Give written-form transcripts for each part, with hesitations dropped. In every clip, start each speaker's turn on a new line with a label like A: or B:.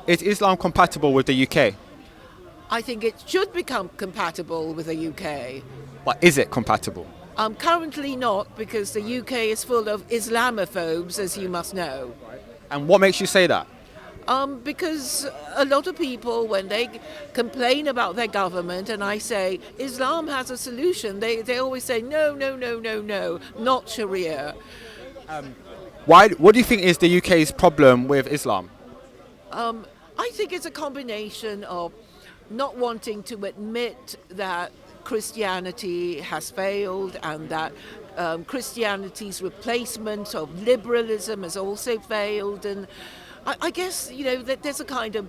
A: Is Islam compatible with the UK?
B: I think it should become compatible with the UK.
A: But is it compatible?
B: Currently not, because the UK is full of Islamophobes, as you must know.
A: And what makes you say that?
B: Because a lot of people, when they complain about their government, and I say Islam has a solution, they always say no, no, no, no, no, not Sharia.
A: Why? What do you think is the UK's problem with Islam?
B: I think it's a combination of not wanting to admit that Christianity has failed and that Christianity's replacement of liberalism has also failed. And I guess, that there's a kind of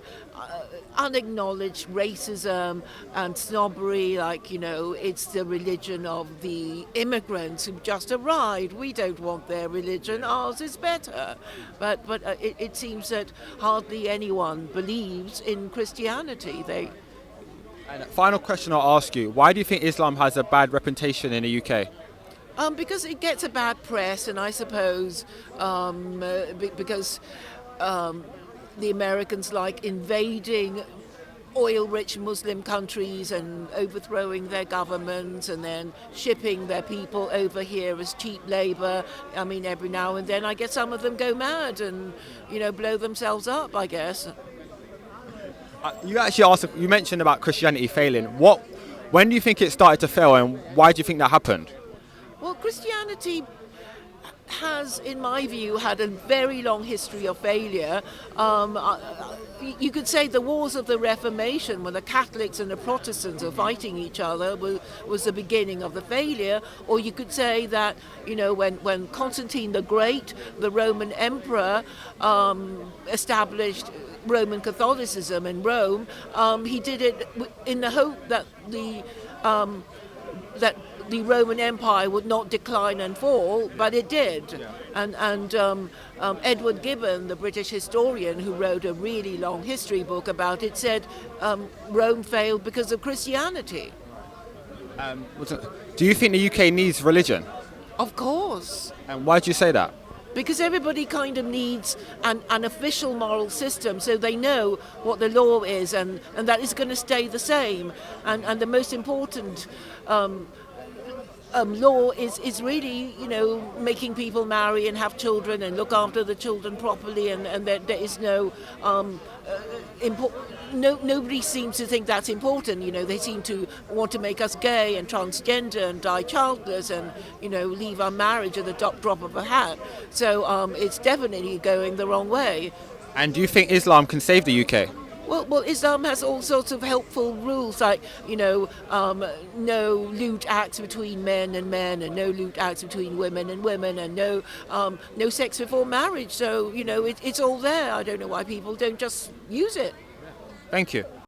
B: unacknowledged racism and snobbery, like, it's the religion of the immigrants who've just arrived. We don't want their religion, ours is better. But it seems that hardly anyone believes in Christianity.
A: And final question I'll ask you: why do you think Islam has a bad reputation in the UK?
B: Because it gets a bad press, and I suppose because the Americans like invading oil-rich Muslim countries and overthrowing their governments and then shipping their people over here as cheap labor. I mean, every now and then I guess some of them go mad and, blow themselves up, I guess.
A: You actually asked. You mentioned about Christianity failing. When do you think it started to fail, and why do you think that happened?
B: Well, Christianity has, in my view, had a very long history of failure. You could say the wars of the Reformation, when the Catholics and the Protestants are fighting each other, was the beginning of the failure. Or you could say that, when Constantine the Great, the Roman emperor, established Roman Catholicism in Rome, he did it in the hope that the Roman Empire would not decline and fall, but it did. Yeah. And Edward Gibbon, the British historian who wrote a really long history book about it, said Rome failed because of Christianity.
A: Do you think the UK needs religion?
B: Of course.
A: And why do you say that?
B: Because everybody kind of needs an official moral system so they know what the law is and that is going to stay the same. And the most important law is really, making people marry and have children and look after the children properly, and there is no nobody seems to think that's important. They seem to want to make us gay and transgender and die childless and, leave our marriage at the drop of a hat. So it's definitely going the wrong way.
A: And do you think Islam can save the UK?
B: Well, Islam has all sorts of helpful rules, like, no lewd acts between men, and no lewd acts between women, and no sex before marriage. So, it's all there. I don't know why people don't just use it.
A: Thank you.